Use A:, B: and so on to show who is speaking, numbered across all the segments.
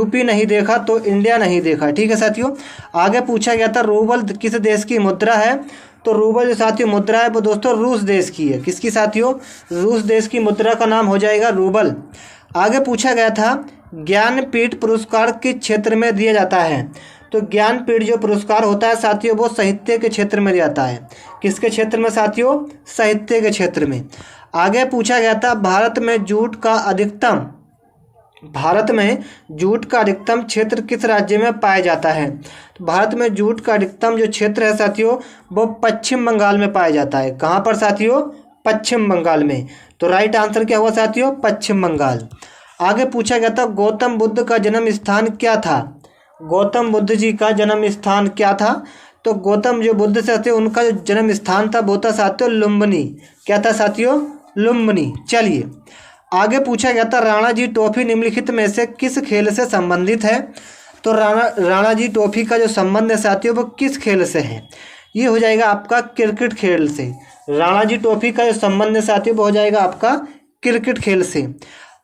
A: UP नहीं देखा तो इंडिया नहीं देखा। ठीक है साथियों। आगे पूछा गया था रूबल किस देश की मुद्रा है, तो रूबल जो साथियों मुद्रा है वो दोस्तों रूस देश की है। किसकी साथियों? रूस देश की मुद्रा का नाम हो जाएगा रूबल। आगे पूछा गया था ज्ञानपीठ पुरस्कार किस क्षेत्र में दिया जाता है, तो ज्ञानपीठ जो पुरस्कार होता है साथियों वो साहित्य के क्षेत्र में दिया जाता है। किसके क्षेत्र में साथियों? साहित्य के क्षेत्र में। आगे पूछा गया था भारत में जूट का अधिकतम क्षेत्र किस राज्य में पाया जाता है, तो भारत में जूट का अधिकतम जो क्षेत्र है साथियों वो पश्चिम बंगाल में पाया जाता है। कहाँ पर साथियों? पश्चिम बंगाल में। तो राइट आंसर क्या हुआ साथियों? पश्चिम बंगाल। आगे पूछा गया था गौतम बुद्ध का जन्म स्थान क्या था, गौतम बुद्ध जी का जन्म स्थान क्या था, तो गौतम जो बुद्ध से थे उनका जो जन्म स्थान था वो था साथियों लुम्बिनी। क्या था साथियों? लुम्बिनी। चलिए आगे पूछा गया था राणा जी ट्रॉफी निम्नलिखित में से किस खेल से संबंधित है, तो राणा जी ट्रॉफी का जो संबंध है साथियों वो किस खेल से है, ये हो जाएगा आपका क्रिकेट खेल से। राणा जी ट्रॉफी का जो संबंध है साथियों वो हो जाएगा आपका क्रिकेट खेल से।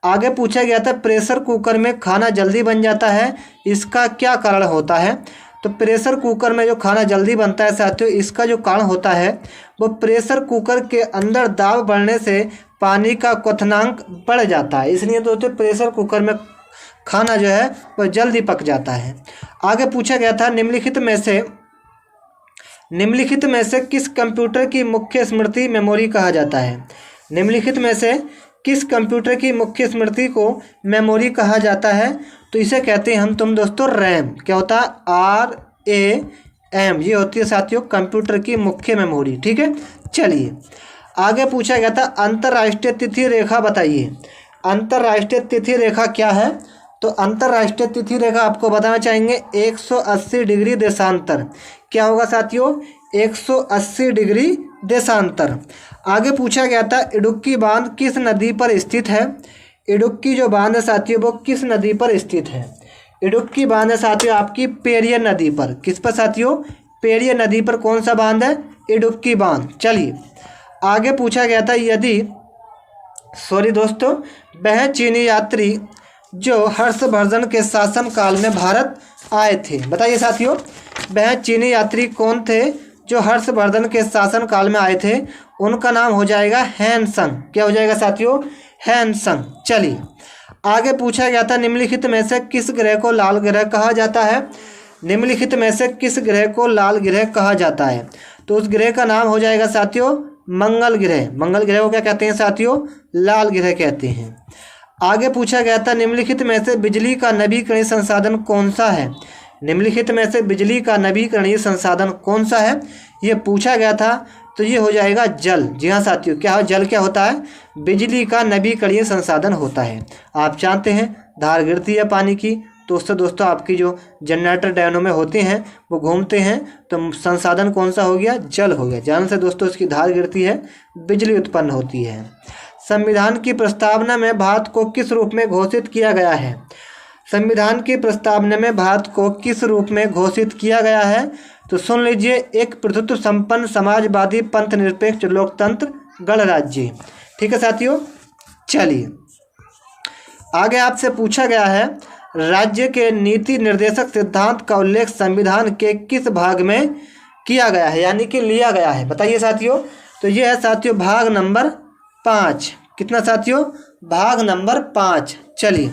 A: आगे पूछा गया था प्रेशर कुकर में खाना जल्दी बन जाता है, इसका क्या कारण होता है, तो प्रेशर कुकर में जो खाना जल्दी बनता है साथियों इसका जो कारण होता है वो प्रेशर कुकर के अंदर दाब बढ़ने से पानी का क्वथनांक बढ़ जाता है, इसलिए दोस्तों प्रेशर कुकर में खाना जो है वो जल्दी पक जाता है। आगे पूछा गया था निम्नलिखित में से किस कंप्यूटर की मुख्य स्मृति मेमोरी कहा जाता है, निम्नलिखित में से किस कंप्यूटर की मुख्य स्मृति को मेमोरी कहा जाता है, तो इसे कहते हैं हम दोस्तों रैम। क्या होता है? RAM, ये होती है साथियों कंप्यूटर की मुख्य मेमोरी। ठीक है। चलिए आगे पूछा गया था अंतर्राष्ट्रीय तिथि रेखा बताइए। अंतर्राष्ट्रीय तिथि रेखा क्या है, तो अंतर्राष्ट्रीय तिथि रेखा आपको बताना चाहेंगे 180 डिग्री देशांतर। क्या होगा साथियों? 180 डिग्री देशांतर। आगे पूछा गया था इडुक्की बांध किस नदी पर स्थित है, इडुक्की जो बांध है साथियों वो किस नदी पर स्थित है, इडुक्की बांध है साथियों आपकी पेरियर नदी पर। किस पर साथियों? पेरियर नदी पर। कौन सा बांध है? इडुक्की बांध। चलिए आगे पूछा गया था वह चीनी यात्री जो हर्षवर्धन के शासन काल में भारत आए थे, बताइए साथियों वह चीनी यात्री कौन थे जो हर्षवर्धन के शासन काल में आए थे, उनका नाम हो जाएगा हैनसंग। क्या हो जाएगा साथियों? हैनसंग। चलिए आगे पूछा गया था निम्नलिखित में से किस ग्रह को लाल ग्रह कहा जाता है, निम्नलिखित में से किस ग्रह को लाल ग्रह कहा जाता है, तो उस ग्रह का नाम हो जाएगा साथियों मंगल ग्रह। मंगल ग्रह को क्या कहते हैं साथियों? लाल ग्रह कहते हैं। आगे पूछा गया था निम्नलिखित में से बिजली का नवीकरणीय संसाधन कौन सा है, निम्नलिखित में से बिजली का नवीकरणीय संसाधन कौन सा है, ये पूछा गया था, तो ये हो जाएगा जल। जी हाँ साथियों, क्या जल क्या होता है? बिजली का नवीकरणीय संसाधन होता है। आप जानते हैं धार गिरती है पानी की, तो उससे दोस्तों आपकी जो जनरेटर डैनों में होते हैं वो घूमते हैं, तो संसाधन कौन सा हो गया? जल हो गया। जल से दोस्तों इसकी धार गिरती है, बिजली उत्पन्न होती है। संविधान की प्रस्तावना में भारत को किस रूप में घोषित किया गया है, संविधान की प्रस्तावना में भारत को किस रूप में घोषित किया गया है, तो सुन लीजिए एक प्रभुत्व संपन्न समाजवादी पंथ निरपेक्ष लोकतंत्र गणराज्य। ठीक है साथियों। चलिए आगे आपसे पूछा गया है राज्य के नीति निर्देशक सिद्धांत का उल्लेख संविधान के किस भाग में किया गया है, यानी कि लिया गया है, बताइए साथियों। तो ये है साथियों भाग नंबर 5। कितना साथियों? भाग नंबर 5। चलिए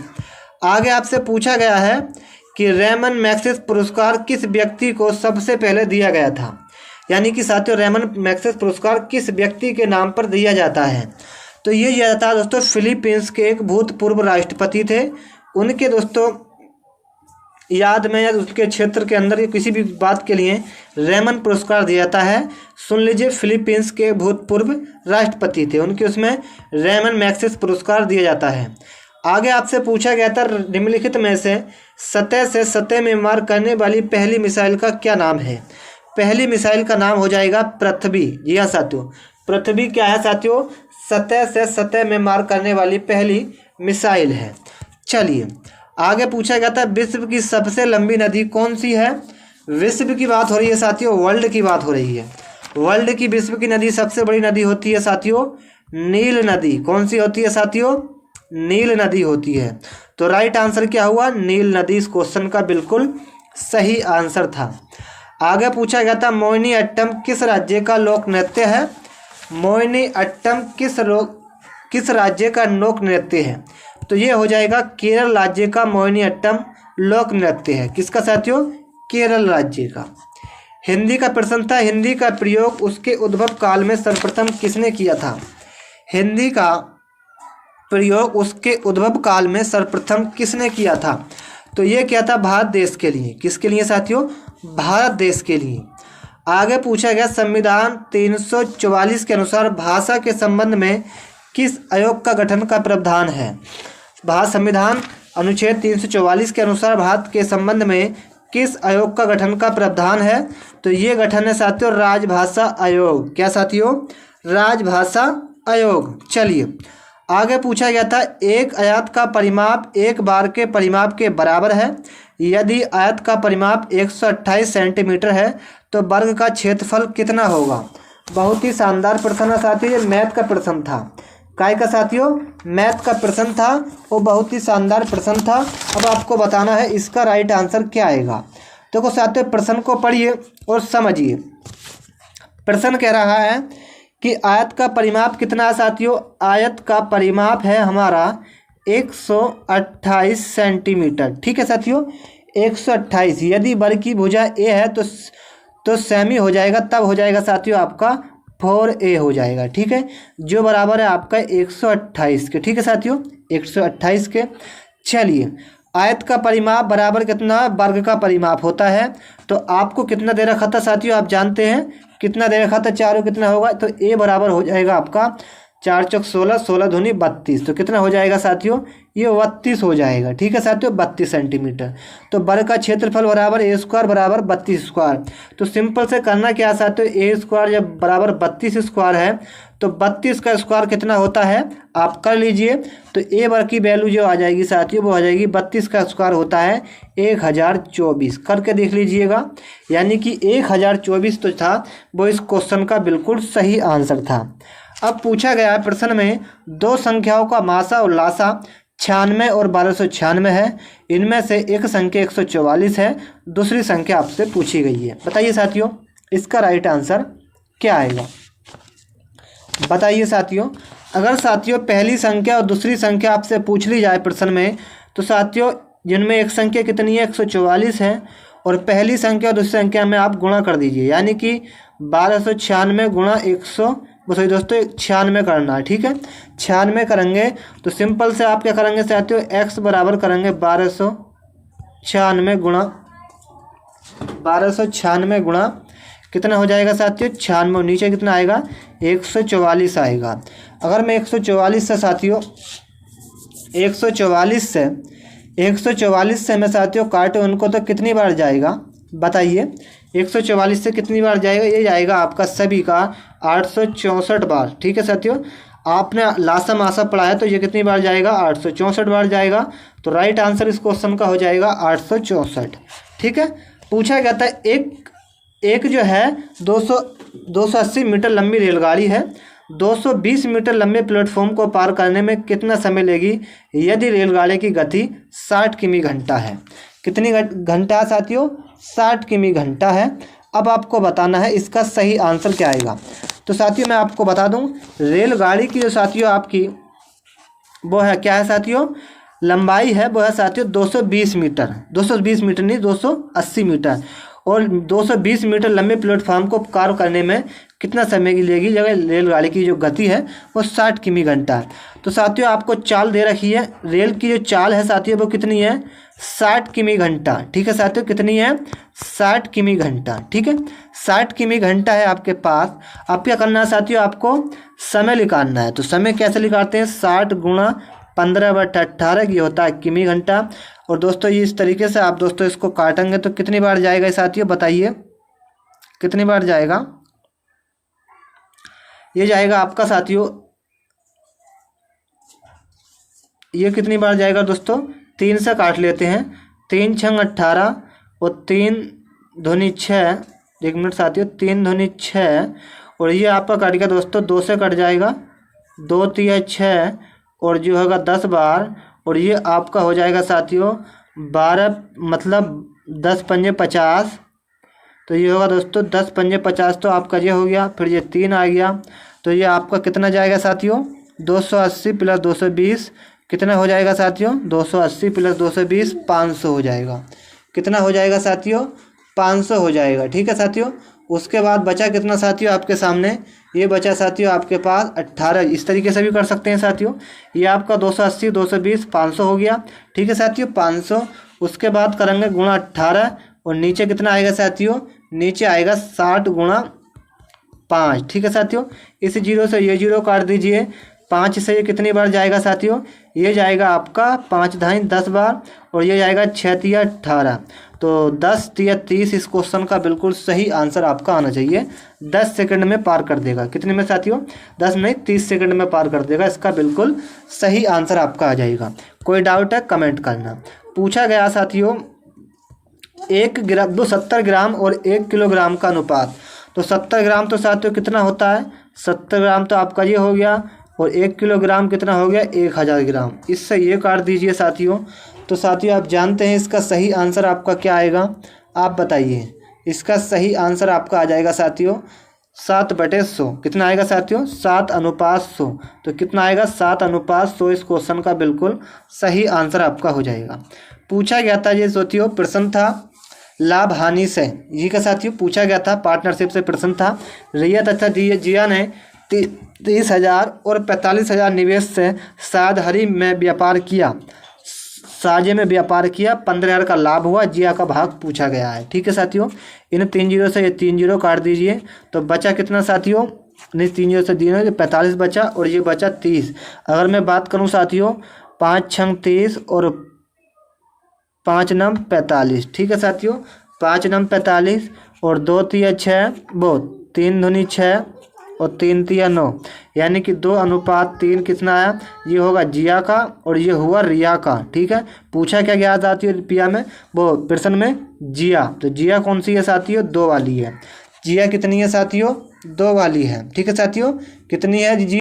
A: आगे आपसे पूछा गया है कि रेमन मैग्सेसे पुरस्कार किस व्यक्ति को सबसे पहले दिया गया था, यानी कि साथियों रेमन मैग्सेसे पुरस्कार किस व्यक्ति के नाम पर दिया जाता है, तो ये दिया जाता है दोस्तों फिलीपींस के एक भूतपूर्व राष्ट्रपति थे, उनके दोस्तों याद में या उसके क्षेत्र के अंदर किसी भी बात के लिए रेमन पुरस्कार दिया जाता है। सुन लीजिए फिलीपींस के भूतपूर्व राष्ट्रपति थे, उनके उसमें रेमन मैग्सेसे पुरस्कार दिया जाता है। आगे आपसे पूछा गया था निम्नलिखित में से सतह से सतह में मार करने वाली पहली मिसाइल का क्या नाम है, पहली मिसाइल का नाम हो जाएगा पृथ्वी। जी हाँ साथियों, पृथ्वी क्या है साथियों? सतह से सतह में मार करने वाली पहली मिसाइल है। चलिए आगे पूछा गया था विश्व की सबसे लंबी नदी कौन सी है, विश्व की बात हो रही है साथियों, वर्ल्ड की बात हो रही है। वर्ल्ड की विश्व की नदी सबसे बड़ी नदी होती है साथियों नील नदी। कौन सी होती है साथियों? नील नदी होती है। तो राइट आंसर क्या हुआ? नील नदी इस क्वेश्चन का बिल्कुल सही आंसर था। आगे पूछा गया था मोहिनी अट्टम किस राज्य का लोक नृत्य है? मोहिनी अट्टम किस राज्य का लोक नृत्य है? तो ये हो जाएगा केरल राज्य का मोहिनी अट्टम लोक नृत्य है। किसका साथियों? केरल राज्य का। हिंदी का प्रश्न था, हिंदी का प्रयोग उसके उद्भव काल में सर्वप्रथम किसने किया था? हिंदी का प्रयोग उसके उद्भव काल में सर्वप्रथम किसने किया था? तो ये क्या था? भारत देश के लिए। किसके लिए साथियों? भारत देश के लिए। आगे पूछा गया संविधान 344 के अनुसार भाषा के संबंध में किस आयोग का गठन का प्रावधान है? भारत संविधान अनुच्छेद 344 के अनुसार भारत के संबंध में किस आयोग का गठन का प्रावधान है? तो ये गठन है साथियों राजभाषा आयोग। क्या साथियों? राजभाषा आयोग। चलिए आगे पूछा गया था एक आयत का परिमाप एक बार के परिमाप के बराबर है। यदि आयत का परिमाप 128 सेंटीमीटर है तो वर्ग का क्षेत्रफल कितना होगा? बहुत ही शानदार प्रश्न है साथियों, ये मैथ का प्रश्न था। काय का साथियों? मैथ का प्रश्न था, वो बहुत ही शानदार प्रश्न था। अब आपको बताना है इसका राइट आंसर क्या आएगा। देखो साथियों प्रश्न को पढ़िए और समझिए। प्रश्न कह रहा है कि आयत का परिमाप कितना है साथियों? आयत का परिमाप है हमारा 128 सेंटीमीटर। ठीक है साथियों, 128। यदि वर्ग की भुजा ए है तो सेमी हो जाएगा, तब हो जाएगा साथियों आपका 4a हो जाएगा। ठीक है, जो बराबर है आपका 128 के। ठीक है साथियों, 128 के। चलिए आयत का परिमाप बराबर कितना? वर्ग का परिमाप होता है। तो आपको कितना दे रखा था साथियों? आप जानते हैं कितना दे रखा था? 4 कितना होगा? तो a बराबर हो जाएगा आपका 4 चौक 16, 16 दूनी 32। तो कितना हो जाएगा साथियों? ये 32 हो जाएगा। ठीक है साथियों, 32 सेंटीमीटर। तो वर्ग का क्षेत्रफल बराबर a स्क्वायर बराबर 32 स्क्वायर। तो सिंपल से करना क्या साथियों? a स्क्वायर जब बराबर 32 स्क्वायर है तो 32 का स्क्वायर कितना होता है आप कर लीजिए। तो a वर्ग की वैल्यू जो आ जाएगी साथियों वो आ जाएगी 32 का स्क्वायर होता है 1024। करके देख लीजिएगा, यानी कि 1024 तो था वो इस क्वेश्चन का बिल्कुल सही आंसर था। अब पूछा गया प्रश्न में दो संख्याओं का मासा और लासा 96 और 1296 है। इनमें से एक संख्या 144 है, दूसरी संख्या आपसे पूछी गई है। बताइए साथियों इसका राइट आंसर क्या आएगा? बताइए साथियों। अगर साथियों पहली संख्या और दूसरी संख्या आपसे पूछ ली जाए प्रश्न में, तो साथियों जिनमें एक संख्या कितनी है? 144 है, और पहली संख्या और दूसरी संख्या में आप गुणा कर दीजिए, यानी कि 1296 गुणा 96 करना है। ठीक है, 96 करेंगे तो सिंपल से आप क्या करेंगे साथियों? x बराबर करेंगे 1296 गुणा कितना हो जाएगा साथियों? 96। नीचे कितना आएगा? 144 आएगा। अगर मैं 144 से साथियों 144 से मैं साथियों काटूँ उनको तो कितनी बार जाएगा? बताइए 144 से कितनी बार जाएगा? ये जाएगा आपका सभी का 864 बार। ठीक है साथियों, आपने लासा मासा पढ़ा है तो ये कितनी बार जाएगा? 864 बार जाएगा। तो राइट आंसर इस क्वेश्चन का हो जाएगा 864। ठीक है, पूछा गया था एक जो है 280 मीटर लंबी रेलगाड़ी है, 220 मीटर लंबे प्लेटफॉर्म को पार करने में कितना समय लेगी यदि रेलगाड़ी की गति 60 किमी घंटा है? कितनी घंटा है साथियों? 60 किमी घंटा है। अब आपको बताना है इसका सही आंसर क्या आएगा। तो साथियों मैं आपको बता दूं, रेलगाड़ी की जो साथियों आपकी वो है क्या है साथियों? लंबाई है वो है साथियों 220 मीटर। 220 मीटर नहीं, 280 मीटर। और 220 मीटर लंबे प्लेटफॉर्म को पार करने में कितना समय की लगेगी? जगह रेलगाड़ी की जो गति है वो 60 किमी घंटा है। तो साथियों आपको चाल दे रखी है, रेल की जो चाल है साथियों वो कितनी है? 60 किमी घंटा। ठीक है साथियों, कितनी है? 60 किमी घंटा। ठीक है, 60 किमी घंटा है आपके पास। अब क्या करना है साथियों? आपको समय निकालना है। तो समय कैसे निकालते हैं? 60 गुणा 15/18 ये होता है किमी घंटा। और दोस्तों ये इस तरीके से आप दोस्तों इसको काटेंगे तो कितनी बार जाएगा साथियों? बताइए कितनी बार जाएगा? ये जाएगा आपका साथियों, ये कितनी बार जाएगा दोस्तों? 3 से काट लेते हैं। 3 छंग 18 और 3 दूनी 6। 1 मिनट साथियों, 3 दूनी 6 और ये आपका कट गया दोस्तों, 2 से कट जाएगा, 2 तिया 6 और जो होगा 10 बार, और ये आपका हो जाएगा साथियों 12, मतलब 10 पंजे 50। तो ये होगा दोस्तों 10 पंजे 50, तो आपका ये हो गया। फिर ये 3 आ गया, तो ये आपका कितना जाएगा साथियों 280 प्लस 220 कितना हो जाएगा साथियों 280 प्लस 220 500 हो जाएगा। कितना हो जाएगा साथियों 500 हो जाएगा। ठीक है साथियों। उसके बाद बचा कितना साथियों आपके सामने, ये बचा साथियों आपके पास 18। इस तरीके से भी कर सकते हैं साथियों। ये आपका 280 220 500 हो गया। ठीक है साथियों 500। उसके बाद करेंगे गुणा 18, और नीचे कितना आएगा साथियों, नीचे आएगा 60 गुणा 5। ठीक है साथियों। इस जीरो से ये जीरो काट दीजिए। 5 से ये कितनी बार जाएगा साथियों, ये जाएगा आपका 5 धाई 10 बार, और ये जाएगा 6 तिया 18। तो 10 तिया 30 इस क्वेश्चन का बिल्कुल सही आंसर आपका आना चाहिए। 10 सेकंड में पार कर देगा। कितने में साथियों 10 नहीं 30 सेकंड में पार कर देगा। इसका बिल्कुल सही आंसर आपका आ जाएगा। कोई डाउट है कमेंट करना। पूछा गया साथियों 70 ग्राम और 1 किलोग्राम का अनुपात। तो 70 ग्राम तो साथियों कितना होता है, 70 ग्राम तो आपका ये हो गया, और 1 किलोग्राम कितना हो गया 1000 ग्राम। इससे ये काट दीजिए साथियों। तो साथियों आप जानते हैं इसका सही आंसर आपका क्या आएगा, आप बताइए। इसका सही आंसर आपका आ जाएगा साथियों 7/100। कितना आएगा साथियों 7:100। तो कितना आएगा 7:100। इस क्वेश्चन का बिल्कुल सही आंसर आपका हो जाएगा। पूछा गया था ये साथियों प्रश्न था लाभ हानि से, ये का साथियों पूछा गया था, पार्टनरशिप से प्रश्न था। रिया तथा जिया ने 30,000 और 45,000 निवेश से सादहरी में व्यापार किया, साझे में व्यापार किया, 15,000 का लाभ हुआ। जिया का भाग पूछा गया है। ठीक है साथियों। इन 3 जीरो से ये 3 जीरो काट दीजिए। तो बचा कितना साथियों, नहीं 3 जीरो से 3 45 बचा, और ये बचा 30। अगर मैं बात करूं साथियों 5 छंग 30 और 5 नम 45। ठीक है साथियों 5 नम 45, और 2 तिया 6, वो 3 दूनी 6 और 3 तिया 9, यानी कि 2:3 कितना आया, ये होगा जिया का, और ये हुआ रिया का। ठीक है। पूछा क्या गया साथियों रुपया में, वो प्रश्न में जिया। तो जिया कौन सी है साथियों 2 वाली है। जिया कितनी है साथियों 2 वाली है। ठीक है साथियों। कितनी है जी